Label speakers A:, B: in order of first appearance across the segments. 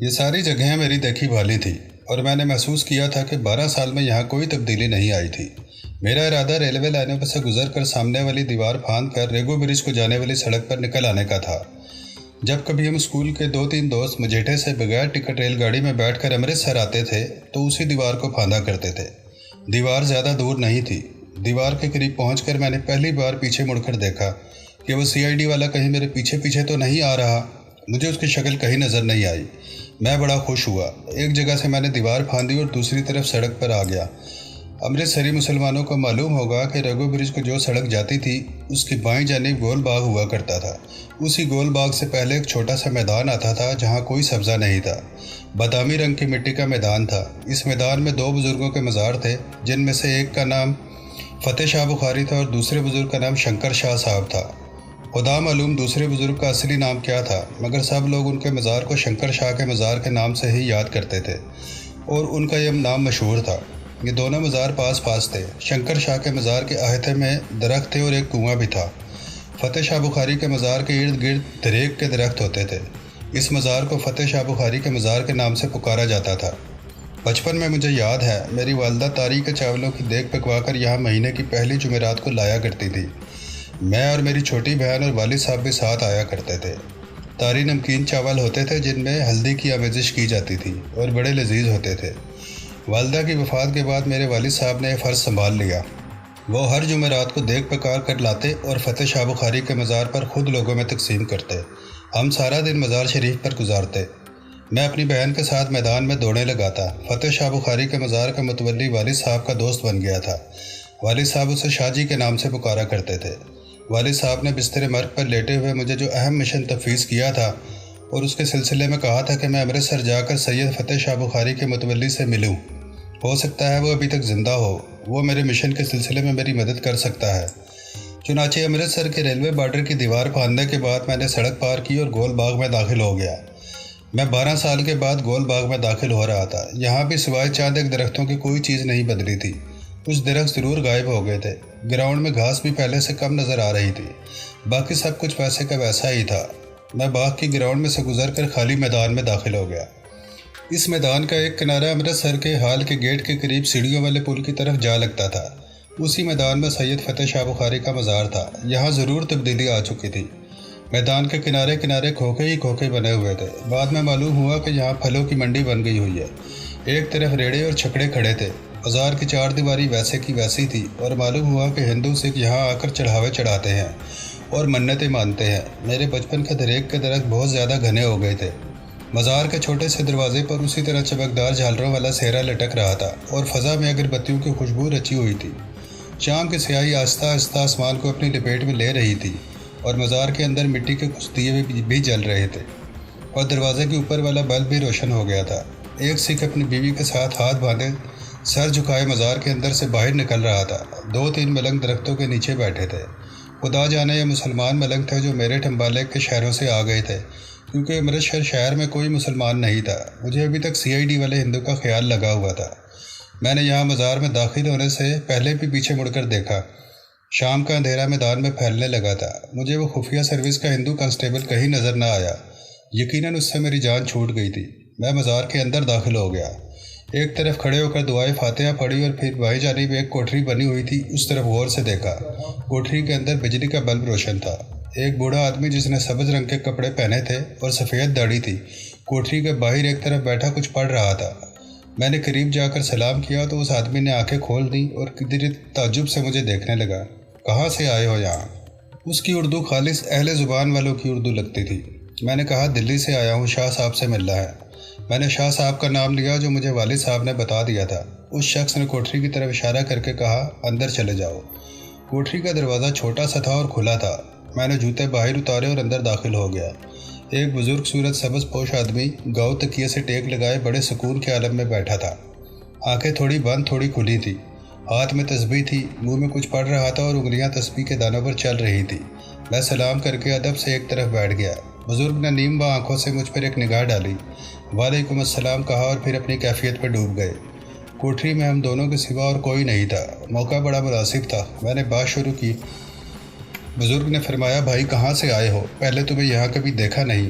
A: یہ ساری جگہیں میری دیکھی بھالی تھی اور میں نے محسوس کیا تھا کہ 12 سال میں یہاں کوئی تبدیلی نہیں آئی تھی۔ میرا ارادہ ریلوے لائنوں پر سے گزر کر سامنے والی دیوار پھاند کر ریگو برج کو جانے والی سڑک پر نکل آنے کا تھا۔ جب کبھی ہم اسکول کے 2-3 دوست مجھیٹے سے بغیر ٹکٹ ریل گاڑی میں بیٹھ کر امرتسر آتے تھے تو اسی دیوار کو پھاندا کرتے تھے۔ دیوار زیادہ دور نہیں تھی۔ دیوار کے قریب پہنچ کر میں نے پہلی بار پیچھے مڑ کر دیکھا کہ وہ CID والا کہیں میرے پیچھے پیچھے تو نہیں آ رہا۔ مجھے اس کی شکل کہیں نظر نہیں آئی۔ میں بڑا خوش ہوا۔ ایک جگہ سے میں نے دیوار پھاندی اور دوسری طرف سڑک پر آ گیا۔ امرتسری مسلمانوں کو معلوم ہوگا کہ ریگو برج کو جو سڑک جاتی تھی اس کی بائیں جانب گول باغ ہوا کرتا تھا۔ اسی گول باغ سے پہلے ایک چھوٹا سا میدان آتا تھا جہاں کوئی سبزہ نہیں تھا۔ بادامی رنگ کی مٹی کا میدان تھا۔ اس میدان میں 2 بزرگوں کے مزار تھے جن میں سے ایک کا نام فتح شاہ بخاری تھا اور دوسرے بزرگ کا نام شنکر شاہ صاحب تھا۔ خدا معلوم دوسرے بزرگ کا اصلی نام کیا تھا، مگر سب لوگ ان کے مزار کو شنکر شاہ کے مزار کے نام سے ہی یاد کرتے تھے اور ان کا یہ نام مشہور تھا۔ یہ دونوں مزار پاس پاس تھے۔ شنکر شاہ کے مزار کے احاطے میں درخت تھے اور ایک کنواں بھی تھا۔ فتح شاہ بخاری کے مزار کے ارد گرد دریک کے درخت ہوتے تھے۔ اس مزار کو فتح شاہ بخاری کے مزار کے نام سے پکارا جاتا تھا۔ بچپن میں مجھے یاد ہے میری والدہ تاری کے چاولوں کی دیگ پکوا کر یہاں مہینے کی پہلی جمعرات کو لایا کرتی تھی۔ میں اور میری چھوٹی بہن اور والد صاحب بھی ساتھ آیا کرتے تھے۔ تاری نمکین چاول ہوتے تھے جن میں ہلدی کی آمیزش کی جاتی تھی اور بڑے لذیذ ہوتے تھے۔ والدہ کی وفات کے بعد میرے والد صاحب نے یہ فرض سنبھال لیا۔ وہ ہر جمعرات کو دیگ پکا کر لاتے اور فتح شاہ بخاری کے مزار پر خود لوگوں میں تقسیم کرتے۔ ہم سارا دن مزار شریف پر گزارتے۔ میں اپنی بہن کے ساتھ میدان میں دوڑنے لگاتا۔ فتح شاہ بخاری کے مزار کا متولی والد صاحب کا دوست بن گیا تھا۔ والد صاحب اسے شاہ جی کے نام سے پکارا کرتے تھے۔ والد صاحب نے بستر مرگ پر لیٹے ہوئے مجھے جو اہم مشن تفویض کیا تھا اور اس کے سلسلے میں کہا تھا کہ میں امرتسر جا کر سید فتح شاہ بخاری کے متولی سے ملوں۔ ہو سکتا ہے وہ ابھی تک زندہ ہو، وہ میرے مشن کے سلسلے میں میری مدد کر سکتا ہے۔ چنانچہ امرتسر کے ریلوے بارڈر کی دیوار پھاندنے کے بعد میں نے سڑک پار کی اور گول باغ میں داخل ہو گیا۔ میں 12 سال کے بعد گول باغ میں داخل ہو رہا تھا۔ یہاں بھی سوائے چاند ایک درختوں کی کوئی چیز نہیں بدلی تھی۔ کچھ درخت ضرور غائب ہو گئے تھے۔ گراؤنڈ میں گھاس بھی پہلے سے کم نظر آ رہی تھی۔ باقی سب کچھ ویسے کا ویسا ہی تھا۔ میں باغ کی گراؤنڈ میں سے گزر کر خالی میدان میں داخل ہو گیا۔ اس میدان کا ایک کنارہ امرتسر کے ہال کے گیٹ کے قریب سیڑھیوں والے پل کی طرف جا لگتا تھا۔ اسی میدان میں سید فتح شاہ بخاری کا مزار تھا۔ یہاں ضرور تبدیلی آ چکی تھی۔ میدان کے کنارے کنارے کھوکھے ہی کھوکھے بنے ہوئے تھے۔ بعد میں معلوم ہوا کہ یہاں پھلوں کی منڈی بن گئی ہوئی ہے۔ ایک طرف ریڑے اور چھکڑے کھڑے تھے۔ بازار کی 4 دیواری ویسے کی ویسی تھی اور معلوم ہوا کہ ہندو سکھ یہاں آ کر چڑھاوے چڑھاتے ہیں اور منتیں مانتے ہیں۔ میرے بچپن کے دریک کے درخت بہت زیادہ گھنے ہو گئے تھے۔ مزار کے چھوٹے سے دروازے پر اسی طرح چمکدار جھالروں والا سہرا لٹک رہا تھا اور فضا میں اگر بتیوں کی خوشبو رچی ہوئی تھی۔ شام کی سیاہی آہستہ آہستہ آسمان کو اپنی لپیٹ میں لے رہی تھی اور مزار کے اندر مٹی کے کچھ دیے بھی جل رہے تھے اور دروازے کے اوپر والا بلب بھی روشن ہو گیا تھا۔ ایک سکھ اپنی بیوی کے ساتھ ہاتھ باندھے سر جھکائے مزار کے اندر سے باہر نکل رہا تھا۔ 2-3 ملنگ درختوں کے نیچے بیٹھے تھے۔ خدا جانے یہ مسلمان ملنگ تھے جو میرے ٹھمبالے کے شہروں سے آ گئے تھے، کیونکہ امرتسر شہر میں کوئی مسلمان نہیں تھا۔ مجھے ابھی تک CID والے ہندو کا خیال لگا ہوا تھا۔ میں نے یہاں مزار میں داخل ہونے سے پہلے بھی پیچھے مڑ کر دیکھا۔ شام کا اندھیرا میدان میں پھیلنے لگا تھا۔ مجھے وہ خفیہ سروس کا ہندو کانسٹیبل کہیں نظر نہ آیا۔ یقیناً اس سے میری جان چھوٹ گئی تھی۔ میں مزار کے اندر داخل ہو گیا۔ ایک طرف کھڑے ہو کر دعائے فاتحہ پڑھی اور پھر بائیں جانب ایک کوٹری بنی ہوئی تھی، اس طرف غور سے دیکھا۔ کوٹری کے اندر بجلی کا بلب روشن تھا۔ ایک بوڑھا آدمی جس نے سبز رنگ کے کپڑے پہنے تھے اور سفید داڑھی تھی، کوٹری کے باہر ایک طرف بیٹھا کچھ پڑھ رہا تھا۔ میں نے قریب جا کر سلام کیا تو اس آدمی نے آنکھیں کھول دیں اور قدر تعجب سے مجھے دیکھنے لگا۔ کہاں سے آئے ہو یہاں؟ اس کی اردو خالص اہل زبان والوں کی اردو لگتی تھی۔ میں نے کہا دلی سے آیا ہوں، شاہ صاحب سے ملنا ہے۔ میں نے شاہ صاحب کا نام لیا جو مجھے والد صاحب نے بتا دیا تھا۔ اس شخص نے کوٹری کی طرف اشارہ کر کے کہا اندر چلے جاؤ۔ کوٹری کا دروازہ چھوٹا سا تھا اور کھلا تھا۔ میں نے جوتے باہر اتارے اور اندر داخل ہو گیا۔ ایک بزرگ صورت سبز پوش آدمی گاؤ تکیے سے ٹیک لگائے بڑے سکون کے عالم میں بیٹھا تھا۔ آنکھیں تھوڑی بند تھوڑی کھلی تھی۔ ہاتھ میں تسبیح تھی، منہ میں کچھ پڑھ رہا تھا اور انگلیاں تسبیح کے دانوں پر چل رہی تھی۔ میں سلام کر کے ادب سے ایک طرف بیٹھ گیا۔ بزرگ نے نیم با آنکھوں سے مجھ پر ایک نگاہ ڈالی، وعلیکم السلام کہا اور پھر اپنی کیفیت پر ڈوب گئے۔ کوٹری میں ہم دونوں کے سوا اور کوئی نہیں تھا۔ موقع بڑا مناسب تھا۔ میں نے بات شروع کی۔ بزرگ نے فرمایا بھائی کہاں سے آئے ہو؟ پہلے تمہیں یہاں کبھی دیکھا نہیں۔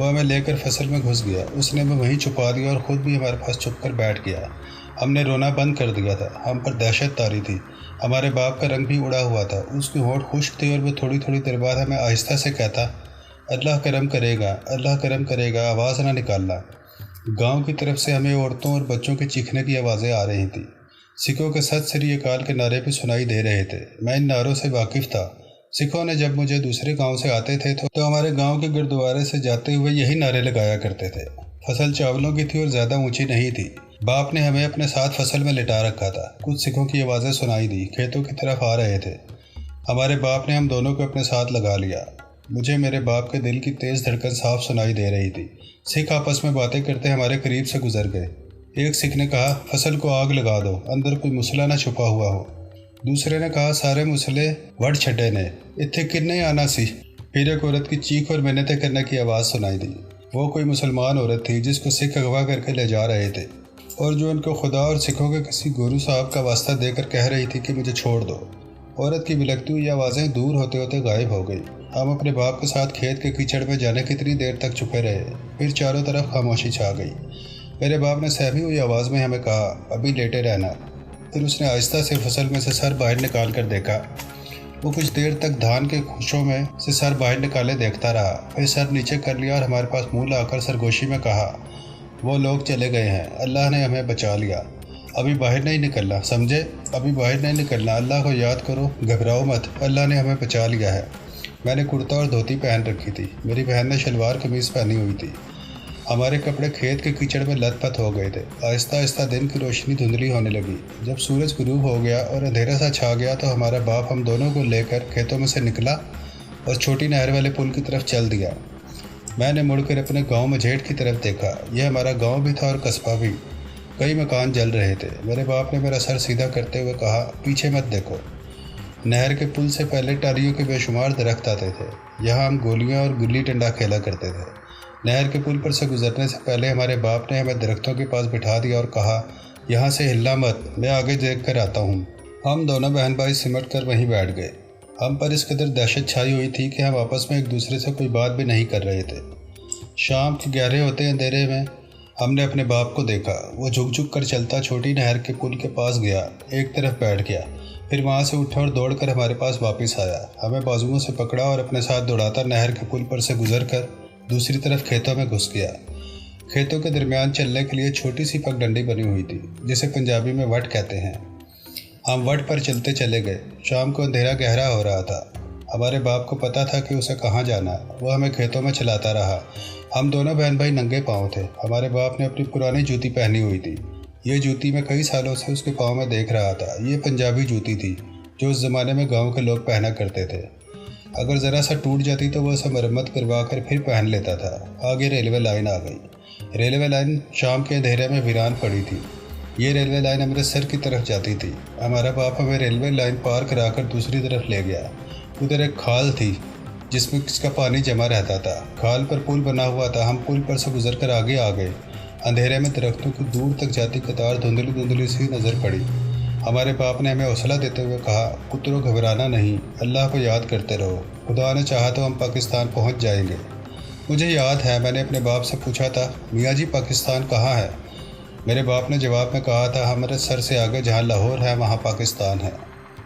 A: وہ ہمیں لے کر فصل میں گھس گیا، اس نے ہمیں وہیں چھپا دیا اور خود بھی ہمارے پاس چھپ کر بیٹھ گیا۔ ہم نے رونا بند کر دیا تھا، ہم پر دہشت طاری تھی۔ ہمارے باپ کا رنگ بھی اڑا ہوا تھا، اس کی ہونٹ خشک تھی اور وہ تھوڑی تھوڑی دیر بعد ہمیں آہستہ سے کہتا، اللہ کرم کرے گا، اللہ کرم کرے گا، آواز نہ نکالنا۔ گاؤں کی طرف سے ہمیں عورتوں اور بچوں کے چیخنے کی آوازیں آ رہی تھیں۔ سکھوں کے ست سری اکال کے نعرے بھی سنائی دے رہے تھے۔ میں ان نعروں سے واقف تھا۔ سکھوں نے جب مجھے دوسرے گاؤں سے آتے تھے تو ہمارے گاؤں کے گردوارے سے جاتے ہوئے یہی نعرے لگایا کرتے تھے۔ فصل چاولوں کی تھی اور زیادہ اونچی نہیں تھی۔ باپ نے ہمیں اپنے ساتھ فصل میں لٹا رکھا تھا۔ کچھ سکھوں کی آوازیں سنائی دی، کھیتوں کی طرف آ رہے تھے۔ ہمارے باپ نے ہم دونوں کو اپنے ساتھ لگا لیا۔ مجھے میرے باپ کے دل کی تیز دھڑکن صاف سنائی دے رہی تھی۔ سکھ آپس میں باتیں کرتے ہمارے قریب سے گزر گئے۔ ایک سکھ نے کہا، فصل کو آگ لگا دو، اندر کوئی مسلح نہ چھپا ہوا ہو۔ دوسرے نے کہا، سارے مسلے وڑ چھڈے نے، اتھے کنے آنا سی۔ پھر ایک عورت کی چیخ اور منتیں کرنے کی آواز سنائی دی۔ وہ کوئی مسلمان عورت تھی جس کو سکھ اغوا کر کے لے جا رہے تھے اور جو ان کو خدا اور سکھوں کے کسی گورو صاحب کا واسطہ دے کر کہہ رہی تھی کہ مجھے چھوڑ دو۔ عورت کی بلکتی ہوئی آوازیں دور ہوتے ہوتے غائب ہو گئی۔ ہم اپنے باپ کے ساتھ کھیت کے کیچڑ میں جانے کتنی دیر تک چھپے رہے، پھر چاروں طرف خاموشی چھا گئی۔ میرے باپ نے سہمی ہوئی آواز میں ہمیں کہا، ابھی لیٹے رہنا۔ پھر اس نے آہستہ سے فصل میں سے سر باہر نکال کر دیکھا۔ وہ کچھ دیر تک دھان کے خوشوں میں سے سر باہر نکالے دیکھتا رہا، پھر سر نیچے کر لیا اور ہمارے پاس منہ لا کر سرگوشی میں کہا، وہ لوگ چلے گئے ہیں، اللہ نے ہمیں بچا لیا، ابھی باہر نہیں نکلنا، سمجھے؟ ابھی باہر نہیں نکلنا، اللہ کو یاد کرو، گھبراؤ مت، اللہ نے ہمیں بچا لیا ہے۔ میں نے کرتا اور دھوتی پہن رکھی تھی، میری بہن نے شلوار قمیض پہنی ہوئی تھی۔ ہمارے کپڑے کھیت کے کیچڑ میں لت پت ہو گئے تھے۔ آہستہ آہستہ دن کی روشنی دھندلی ہونے لگی۔ جب سورج غروب ہو گیا اور اندھیرا سا چھا گیا تو ہمارا باپ ہم دونوں کو لے کر کھیتوں میں سے نکلا اور چھوٹی نہر والے پل کی طرف چل دیا۔ میں نے مڑ کر اپنے گاؤں مجھیٹ کی طرف دیکھا۔ یہ ہمارا گاؤں بھی تھا اور قصبہ بھی۔ کئی مکان جل رہے تھے۔ میرے باپ نے میرا سر سیدھا کرتے ہوئے کہا، پیچھے مت دیکھو۔ نہر کے پل سے پہلے ٹالیوں کے بے شمار درخت آتے تھے۔ یہاں ہم گولیاں اور گلی ڈنڈا کھیلا کرتے تھے۔ نہر کے پل پر سے گزرنے سے پہلے ہمارے باپ نے ہمیں درختوں کے پاس بٹھا دیا اور کہا، یہاں سے ہلنا مت، میں آگے دیکھ کر آتا ہوں۔ ہم دونوں بہن بھائی سمٹ کر وہیں بیٹھ گئے۔ ہم پر اس قدر دہشت چھائی ہوئی تھی کہ ہم آپس میں ایک دوسرے سے کوئی بات بھی نہیں کر رہے تھے۔ شام کے گہرے ہوتے اندھیرے میں ہم نے اپنے باپ کو دیکھا۔ وہ جھک جھک کر چلتا چھوٹی نہر کے پل کے پاس گیا، ایک طرف بیٹھ گیا، پھر وہاں سے اٹھا اور دوڑ کر ہمارے پاس واپس آیا، ہمیں بازوؤں سے پکڑا اور اپنے ساتھ دوڑاتا نہر کے پل پر سے گزر کر دوسری طرف کھیتوں میں گھس گیا۔ کھیتوں کے درمیان چلنے کے لیے چھوٹی سی پگ ڈنڈی بنی ہوئی تھی، جسے پنجابی میں وٹ کہتے ہیں۔ ہم وٹ پر چلتے چلے گئے۔ شام کو اندھیرا گہرا ہو رہا تھا۔ ہمارے باپ کو پتا تھا کہ اسے کہاں جانا ہے۔ وہ ہمیں کھیتوں میں چلاتا رہا۔ ہم دونوں بہن بھائی ننگے پاؤں تھے۔ ہمارے باپ نے اپنی پرانی جوتی پہنی ہوئی تھی۔ یہ جوتی میں کئی سالوں سے اس کے پاؤں میں دیکھ رہا تھا۔ یہ پنجابی جوتی تھی جو اس زمانے میں گاؤں کے لوگ پہنا کرتے تھے۔ اگر ذرا سا ٹوٹ جاتی تو وہ اسے مرمت کروا کر پھر پہن لیتا تھا۔ آگے ریلوے لائن آ گئی۔ ریلوے لائن شام کے اندھیرے میں ویران پڑی تھی۔ یہ ریلوے لائن امرتسر کی طرف جاتی تھی۔ ہمارا باپ ہمیں ریلوے لائن پار کرا کر دوسری طرف لے گیا۔ ادھر ایک کھال تھی جس میں اس کا پانی جمع رہتا تھا۔ کھال پر پل بنا ہوا تھا۔ ہم پل پر سے گزر کر آگے آ گئے۔ اندھیرے میں درختوں کی دور تک جاتی قطار دھندلی دھندلی سی نظر پڑی۔ ہمارے باپ نے ہمیں حوصلہ دیتے ہوئے کہا، پترو گھبرانا نہیں، اللہ کو یاد کرتے رہو، خدا نے چاہا تو ہم پاکستان پہنچ جائیں گے۔ مجھے یاد ہے میں نے اپنے باپ سے پوچھا تھا، میاں جی پاکستان کہاں ہے؟ میرے باپ نے جواب میں کہا تھا، ہمارے سر سے آگے جہاں لاہور ہے وہاں پاکستان ہے۔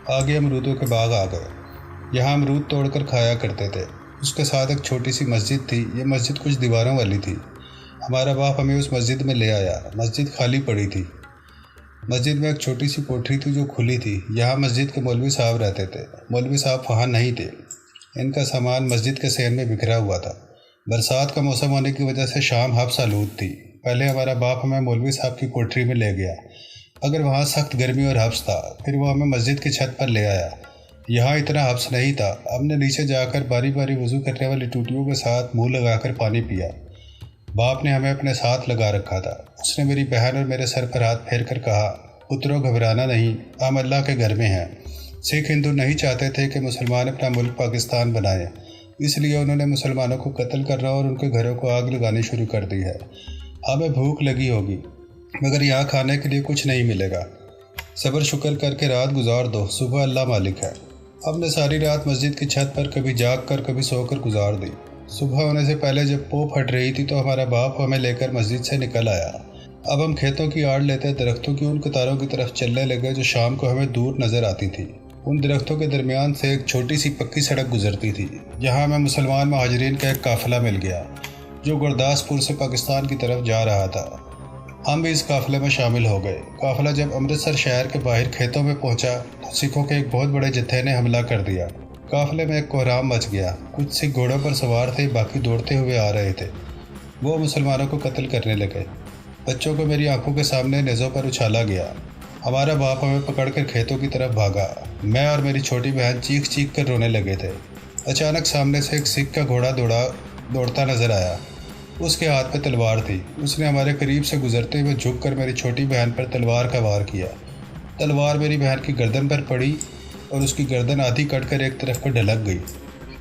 A: آگے امرودوں کے باغ آ گئے۔ یہاں امرود توڑ کر کھایا کرتے تھے۔ اس کے ساتھ ایک چھوٹی سی مسجد تھی۔ یہ مسجد کچھ دیواروں والی تھی۔ ہمارا باپ ہمیں اس مسجد میں لے آیا۔ مسجد خالی پڑی تھی۔ مسجد میں ایک چھوٹی سی کوٹری تھی جو کھلی تھی۔ یہاں مسجد کے مولوی صاحب رہتے تھے۔ مولوی صاحب وہاں نہیں تھے۔ ان کا سامان مسجد کے صحن میں بکھرا ہوا تھا۔ برسات کا موسم ہونے کی وجہ سے شام حبس آلود تھی۔ پہلے ہمارا باپ ہمیں مولوی صاحب کی کوٹری میں لے گیا، مگر وہاں سخت گرمی اور حبس تھا۔ پھر وہ ہمیں مسجد کی چھت پر لے آیا۔ یہاں اتنا حبس نہیں تھا۔ ہم نے نیچے جا کر باری باری وضو کرنے والی ٹوٹیوں کے ساتھ منہ لگا کر پانی پیا۔ باپ نے ہمیں اپنے ساتھ لگا رکھا تھا۔ اس نے میری بہن اور میرے سر پر ہاتھ پھیر کر کہا، پترو گھبرانا نہیں، ہم اللہ کے گھر میں ہیں۔ سکھ ہندو نہیں چاہتے تھے کہ مسلمان اپنا ملک پاکستان بنائیں، اس لیے انہوں نے مسلمانوں کو قتل کرنا اور ان کے گھروں کو آگ لگانی شروع کر دی ہے۔ ہمیں بھوک لگی ہوگی مگر یہاں کھانے کے لیے کچھ نہیں ملے گا۔ صبر شکر کر کے رات گزار دو، صبح اللہ مالک ہے۔ ہم نے ساری رات مسجد کی چھت پر کبھی جاگ کر کبھی سو کر گزار دی۔ صبح ہونے سے پہلے جب پو پھٹ رہی تھی تو ہمارا باپ ہمیں لے کر مسجد سے نکل آیا۔ اب ہم کھیتوں کی آڑ لیتے درختوں کی ان قطاروں کی طرف چلنے لگے جو شام کو ہمیں دور نظر آتی تھی۔ ان درختوں کے درمیان سے ایک چھوٹی سی پکی سڑک گزرتی تھی جہاں ہمیں مسلمان مہاجرین کا ایک قافلہ مل گیا جو گرداسپور سے پاکستان کی طرف جا رہا تھا۔ ہم بھی اس قافلے میں شامل ہو گئے۔ قافلہ جب امرتسر شہر کے باہر کھیتوں میں پہنچا تو سکھوں کے ایک بہت بڑے جتھے نے حملہ کر دیا۔ قافلے میں ایک کوہرام مچ گیا۔ کچھ سکھ گھوڑوں پر سوار تھے، باقی دوڑتے ہوئے آ رہے تھے۔ وہ مسلمانوں کو قتل کرنے لگے۔ بچوں کو میری آنکھوں کے سامنے نیزوں پر اچھالا گیا۔ ہمارا باپ ہمیں پکڑ کر کھیتوں کی طرف بھاگا۔ میں اور میری چھوٹی بہن چیخ چیخ کر رونے لگے تھے۔ اچانک سامنے سے ایک سکھ کا گھوڑا دوڑتا نظر آیا۔ اس کے ہاتھ پہ تلوار تھی۔ اس نے ہمارے قریب سے گزرتے ہوئے جھک کر میری چھوٹی بہن پر تلوار کا وار کیا۔ تلوار میری بہن کی گردن پر پڑی اور اس کی گردن آدھی کٹ کر ایک طرف کو ڈھلک گئی۔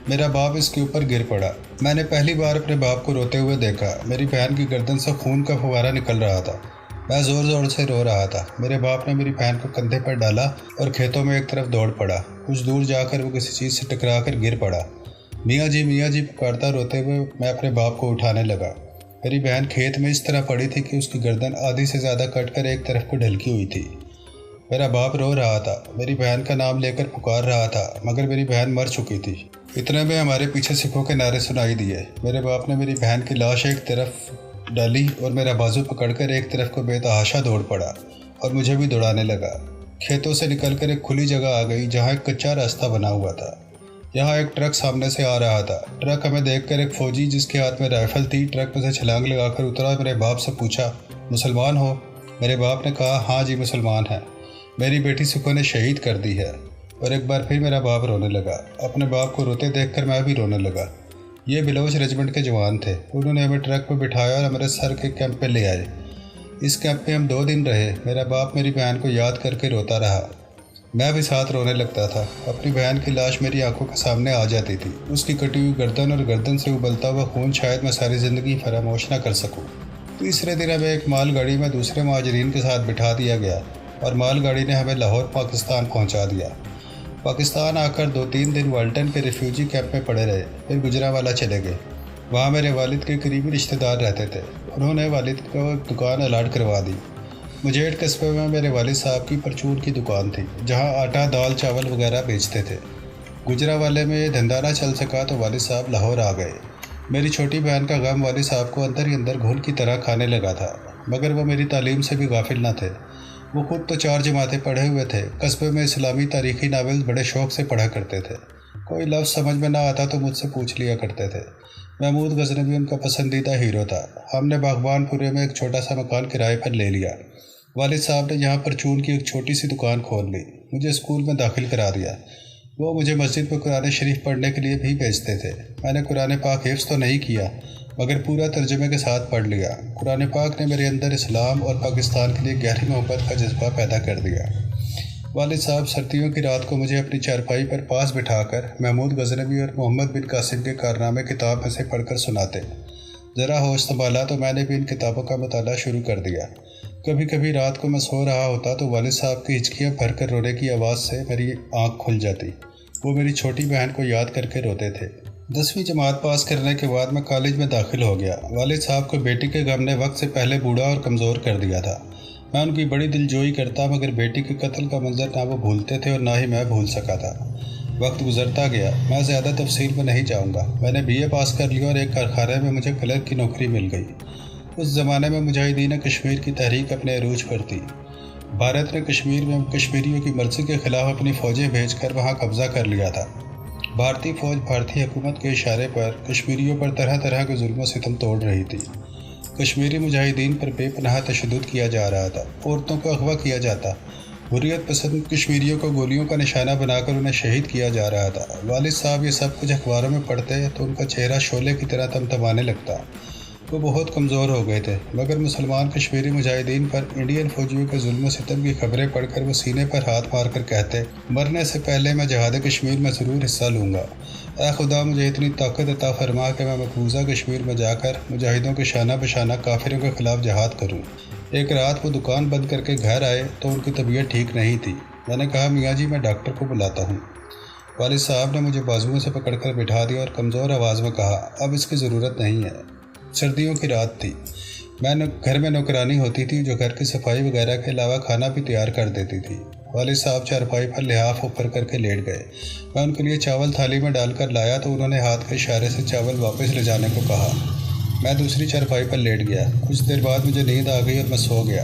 A: میرا باپ اس کے اوپر گر پڑا۔ میں نے پہلی بار اپنے باپ کو روتے ہوئے دیکھا۔ میری بہن کی گردن سے خون کا فوارہ نکل رہا تھا۔ میں زور زور سے رو رہا تھا۔ میرے باپ نے میری بہن کو کندھے پر ڈالا اور کھیتوں میں ایک طرف دوڑ پڑا۔ کچھ دور جا کر وہ کسی چیز سے ٹکرا کر گر پڑا۔ میاں جی پکارتا روتے ہوئے میں اپنے باپ کو اٹھانے لگا۔ میری بہن کھیت میں اس طرح پڑی تھی کہ اس کی گردن آدھی سے زیادہ کٹ کر ایک طرف کو ڈھلکی ہوئی تھی۔ میرا باپ رو رہا تھا، میری بہن کا نام لے کر پکار رہا تھا، مگر میری بہن مر چکی تھی۔ اتنے میں ہمارے پیچھے سکھوں کے نعرے سنائی دیے۔ میرے باپ نے میری بہن کی لاش ایک طرف ڈالی اور میرا بازو پکڑ کر ایک طرف کو بے تحاشا دوڑ پڑا اور مجھے بھی دوڑانے لگا۔ کھیتوں سے نکل کر ایک کھلی جگہ آ گئی جہاں ایک کچا راستہ بنا ہوا تھا۔ یہاں ایک ٹرک سامنے سے آ رہا تھا۔ ٹرک ہمیں دیکھ کر ایک فوجی جس کے ہاتھ میں رائفل تھی ٹرک میں سے چھلانگ لگا کر اترا اور میرے باپ سے پوچھا، مسلمان ہو؟ میرے باپ نے کہا، ہاں جی مسلمان ہیں، میری بیٹی سکھوں نے شہید کر دی ہے۔ اور ایک بار پھر میرا باپ رونے لگا۔ اپنے باپ کو روتے دیکھ کر میں بھی رونے لگا۔ یہ بلوچ ریجمنٹ کے جوان تھے۔ انہوں نے ہمیں ٹرک پہ بٹھایا اور امرتسر کے کیمپ پہ لے آئے۔ اس کیمپ پہ ہم 2 دن رہے۔ میرا باپ میری بہن کو یاد کر کے روتا رہا۔ میں بھی ساتھ رونے لگتا تھا۔ اپنی بہن کی لاش میری آنکھوں کے سامنے آ جاتی تھی۔ اس کی کٹی ہوئی گردن اور گردن سے ابلتا ہوا خون شاید میں ساری زندگی فراموش نہ کر سکوں۔ تیسرے دن ہمیں ایک مال گاڑی میں دوسرے مہاجرین کے ساتھ بٹھا دیا گیا اور مال گاڑی نے ہمیں لاہور پاکستان پہنچا دیا۔ پاکستان آ کر 2-3 دن والٹن کے ریفیوجی کیمپ میں پڑے رہے، پھر گجرانوالہ چلے گئے۔ وہاں میرے والد کے قریبی رشتہ دار رہتے تھے۔ انہوں نے والد کو ایک دکان الاٹ کروا دی۔ مجھیٹ قصبے میں میرے والد صاحب کی پرچون کی دکان تھی جہاں آٹا، دال، چاول وغیرہ بیچتے تھے۔ گجرانوالے میں یہ دھندا نہ چل سکا تو والد صاحب لاہور آ گئے۔ میری چھوٹی بہن کا غم والد صاحب کو اندر ہی اندر گھول کی طرح کھانے لگا تھا، مگر وہ میری تعلیم سے بھی غافل نہ تھے۔ وہ خود تو 4 جماعتیں پڑھے ہوئے تھے۔ قصبے میں اسلامی تاریخی ناول بڑے شوق سے پڑھا کرتے تھے۔ کوئی لفظ سمجھ میں نہ آتا تو مجھ سے پوچھ لیا کرتے تھے۔ محمود غزنوی ان کا پسندیدہ ہیرو تھا۔ ہم نے باغبان پورے میں ایک چھوٹا سا مکان کرائے پر لے لیا۔ والد صاحب نے یہاں پرچون کی ایک چھوٹی سی دکان کھول لی۔ مجھے اسکول میں داخل کرا دیا۔ وہ مجھے مسجد میں قرآن شریف پڑھنے کے لیے بھی بھیجتے تھے۔ میں نے قرآن پاک حفظ تو نہیں کیا، مگر پورا ترجمے کے ساتھ پڑھ لیا۔ قرآن پاک نے میرے اندر اسلام اور پاکستان کے لیے گہری محبت کا جذبہ پیدا کر دیا۔ والد صاحب سردیوں کی رات کو مجھے اپنی چارپائی پر پاس بٹھا کر محمود غزنوی اور محمد بن قاسم کے کارنامے کتاب میں سے پڑھ کر سناتے۔ ذرا ہوش سنبھالا تو میں نے بھی ان کتابوں کا مطالعہ شروع کر دیا۔ کبھی کبھی رات کو میں سو رہا ہوتا تو والد صاحب کی ہچکیاں بھر کر رونے کی آواز سے میری آنکھ کھل جاتی۔ وہ میری چھوٹی بہن کو یاد کر کے روتے تھے۔ 10ویں جماعت پاس کرنے کے بعد میں کالج میں داخل ہو گیا۔ والد صاحب کو بیٹی کے غم نے وقت سے پہلے بوڑھا اور کمزور کر دیا تھا۔ میں ان کی بڑی دلجوئی کرتا، مگر بیٹی کے قتل کا منظر نہ وہ بھولتے تھے اور نہ ہی میں بھول سکا تھا۔ وقت گزرتا گیا۔ میں زیادہ تفصیل میں نہیں جاؤں گا۔ میں نے BA پاس کر لیا اور ایک کارخانے میں مجھے کلرک کی نوکری مل گئی۔ اس زمانے میں مجاہدین کشمیر کی تحریک اپنے عروج پر تھی۔ بھارت نے کشمیر میں کشمیریوں کی مرضی کے خلاف اپنی فوجیں بھیج کر وہاں قبضہ کر لیا تھا۔ بھارتی فوج بھارتی حکومت کے اشارے پر کشمیریوں پر طرح طرح کے ظلم و ستم توڑ رہی تھی۔ کشمیری مجاہدین پر بے پناہ تشدد کیا جا رہا تھا۔ عورتوں کو اغوا کیا جاتا۔ حریت پسند کشمیریوں کو گولیوں کا نشانہ بنا کر انہیں شہید کیا جا رہا تھا۔ والد صاحب یہ سب کچھ اخباروں میں پڑھتے تو ان کا چہرہ شعلے کی طرح تمتمانے لگتا۔ وہ بہت کمزور ہو گئے تھے، مگر مسلمان کشمیری مجاہدین پر انڈین فوجیوں کے ظلم و ستم کی خبریں پڑھ کر وہ سینے پر ہاتھ مار کر کہتے، مرنے سے پہلے میں جہاد کشمیر میں ضرور حصہ لوں گا۔ اے خدا مجھے اتنی طاقت عطا فرما کہ میں مقبوضہ کشمیر میں جا کر مجاہدوں کے شانہ بشانہ کافروں کے خلاف جہاد کروں۔ ایک رات وہ دکان بند کر کے گھر آئے تو ان کی طبیعت ٹھیک نہیں تھی۔ میں نے کہا، میاں جی میں ڈاکٹر کو بلاتا ہوں۔ والد صاحب نے مجھے بازوؤں سے پکڑ کر بٹھا دیا اور کمزور آواز میں کہا، اب اس کی ضرورت نہیں ہے۔ سردیوں کی رات تھی۔ گھر میں نوکرانی ہوتی تھی جو گھر کی صفائی وغیرہ کے علاوہ کھانا بھی تیار کر دیتی تھی۔ والد صاحب چارپائی پر لحاف اوپر کر کے لیٹ گئے۔ میں ان کے لیے چاول تھالی میں ڈال کر لایا تو انہوں نے ہاتھ کے اشارے سے چاول واپس لے جانے کو کہا۔ میں دوسری چارپائی پر لیٹ گیا۔ کچھ دیر بعد مجھے نیند آ گئی اور میں سو گیا۔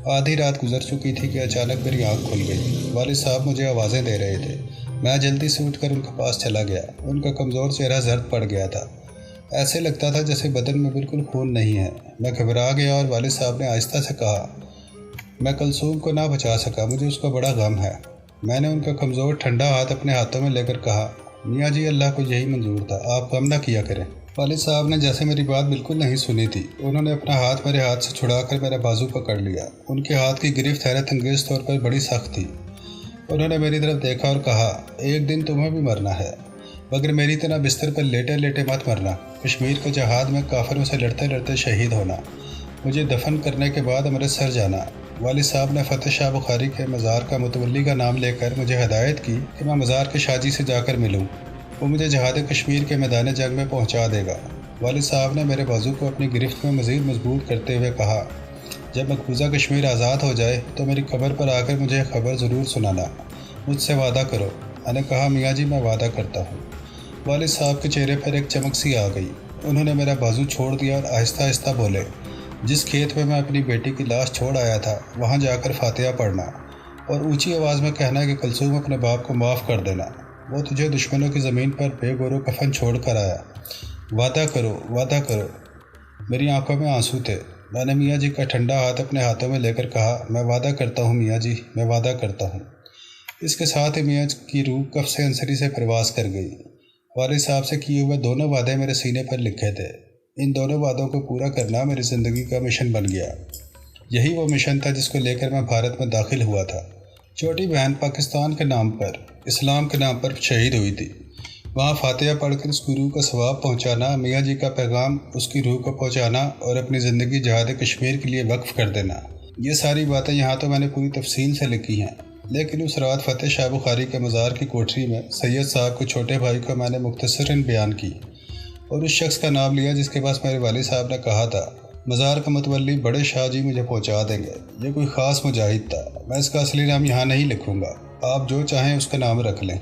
A: آدھی رات گزر چکی تھی کہ اچانک میری آنکھ کھل گئی۔ والد صاحب مجھے آوازیں دے رہے تھے۔ میں جلدی سے اٹھ کر ان کے پاس چلا گیا۔ ان کا کمزور چہرہ زرد پڑ گیا تھا۔ ایسے لگتا تھا جیسے بدن میں بالکل خون نہیں ہے۔ میں گھبرا گیا اور والد صاحب نے آہستہ سے کہا، میں کلثوم کو نہ بچا سکا، مجھے اس کا بڑا غم ہے۔ میں نے ان کا کمزور ٹھنڈا ہاتھ اپنے ہاتھوں میں لے کر کہا، میاں جی اللہ کو یہی منظور تھا، آپ غم نہ کیا کریں۔ والد صاحب نے جیسے میری بات بالکل نہیں سنی تھی۔ انہوں نے اپنا ہاتھ میرے ہاتھ سے چھڑا کر میرا بازو پکڑ لیا۔ ان کے ہاتھ کی گرفت حیرت انگیز طور پر بڑی سخت تھی۔ انہوں نے میری طرف دیکھا اور کہا، ایک دن تمہیں بھی مرنا ہے، مگر میری طرح بستر پر لیٹے لیٹے مت مرنا، کشمیر کے جہاد میں کافروں سے لڑتے لڑتے شہید ہونا، مجھے دفن کرنے کے بعد امرتسر جانا۔ والد صاحب نے فتح شاہ بخاری کے مزار کا متولی کا نام لے کر مجھے ہدایت کی کہ میں مزار کے شاجی سے جا کر ملوں، وہ مجھے جہاد کشمیر کے میدان جنگ میں پہنچا دے گا۔ والد صاحب نے میرے بازو کو اپنی گرفت میں مزید مضبوط کرتے ہوئے کہا، جب مقبوضہ کشمیر آزاد ہو جائے تو میری قبر پر آ کر مجھے خبر ضرور سنانا، مجھ سے وعدہ کرو۔ میں نے کہا، میاں جی میں وعدہ کرتا ہوں۔ والد صاحب کے چہرے پر ایک چمک سی آ گئی۔ انہوں نے میرا بازو چھوڑ دیا اور آہستہ آہستہ بولے، جس کھیت میں اپنی بیٹی کی لاش چھوڑ آیا تھا وہاں جا کر فاتحہ پڑھنا اور اونچی آواز میں کہنا کہ کلثوم اپنے باپ کو معاف کر دینا، وہ تجھے دشمنوں کی زمین پر بے گور و کفن چھوڑ کر آیا، وعدہ کرو وعدہ کرو۔ میری آنکھوں میں آنسو تھے۔ میں نے میاں جی کا ٹھنڈا ہاتھ اپنے ہاتھوں میں لے کر کہا، میں وعدہ کرتا ہوں میاں جی، میں وعدہ کرتا ہوں۔ اس کے ساتھ ہی میاں کی روح کف سے انصری سے پرواز کر گئی۔ والد صاحب سے کیے ہوئے دونوں وعدے میرے سینے پر لکھے تھے۔ ان دونوں وعدوں کو پورا کرنا میری زندگی کا مشن بن گیا۔ یہی وہ مشن تھا جس کو لے کر میں بھارت میں داخل ہوا تھا۔ چھوٹی بہن پاکستان کے نام پر، اسلام کے نام پر شہید ہوئی تھی۔ وہاں فاتحہ پڑھ کر اس کی روح کا ثواب پہنچانا، میاں جی کا پیغام اس کی روح کو پہنچانا اور اپنی زندگی جہاد کشمیر کے لیے وقف کر دینا، یہ ساری باتیں یہاں تو میں نے پوری تفصیل سے لکھی ہیں، لیکن اس رات فتح شاہ بخاری کے مزار کی کوٹری میں سید صاحب کے چھوٹے بھائی کو میں نے مختصراً بیان کی اور اس شخص کا نام لیا جس کے پاس میرے والد صاحب نے کہا تھا، مزار کا متولی بڑے شاہ جی مجھے پہنچا دیں گے، یہ کوئی خاص مجاہد تھا، میں اس کا اصلی نام یہاں نہیں لکھوں گا، آپ جو چاہیں اس کا نام رکھ لیں،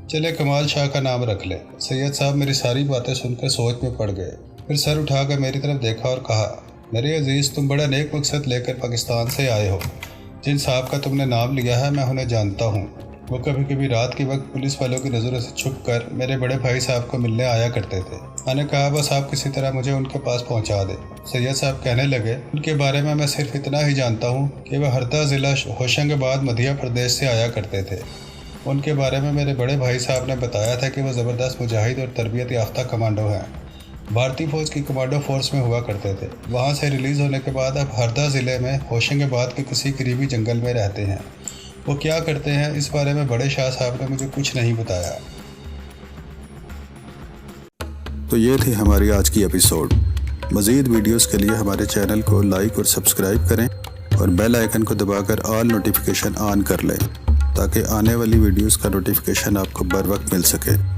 A: چلے کمال شاہ کا نام رکھ لیں۔ سید صاحب میری ساری باتیں سن کر سوچ میں پڑ گئے، پھر سر اٹھا کر میری طرف دیکھا اور کہا، میرے عزیز تم بڑا نیک مقصد لے کر پاکستان سے آئے ہو، جن صاحب کا تم نے نام لیا ہے میں انہیں جانتا ہوں، وہ کبھی کبھی رات کے وقت پولیس والوں کی نظروں سے چھپ کر میرے بڑے بھائی صاحب کو ملنے آیا کرتے تھے۔ میں نے کہا، بس آپ کسی طرح مجھے ان کے پاس پہنچا دیں۔ سید صاحب کہنے لگے، ان کے بارے میں صرف اتنا ہی جانتا ہوں کہ وہ ہردا ضلع ہوشنگ آباد مدھیہ پردیش سے آیا کرتے تھے۔ ان کے بارے میں میرے بڑے بھائی صاحب نے بتایا تھا کہ وہ زبردست مجاہد اور تربیت یافتہ کمانڈو ہیں، بھارتی فوج کی کمانڈو فورس میں ہوا کرتے تھے۔ وہاں سے ریلیز ہونے کے بعد اب ہردا ضلع میں ہوشنگ آباد کے کسی قریبی جنگل میں رہتے ہیں۔ وہ کیا کرتے ہیں اس بارے میں بڑے شاہ صاحب نے مجھے کچھ نہیں بتایا۔
B: تو یہ تھی ہماری آج کی ایپیسوڈ۔ مزید ویڈیوز کے لیے ہمارے چینل کو لائک اور سبسکرائب کریں اور بیل آئیکن کو دبا کر آل نوٹیفیکیشن آن کر لیں تاکہ آنے والی ویڈیوز کا نوٹیفیکیشن آپ کو بر وقت مل سکے۔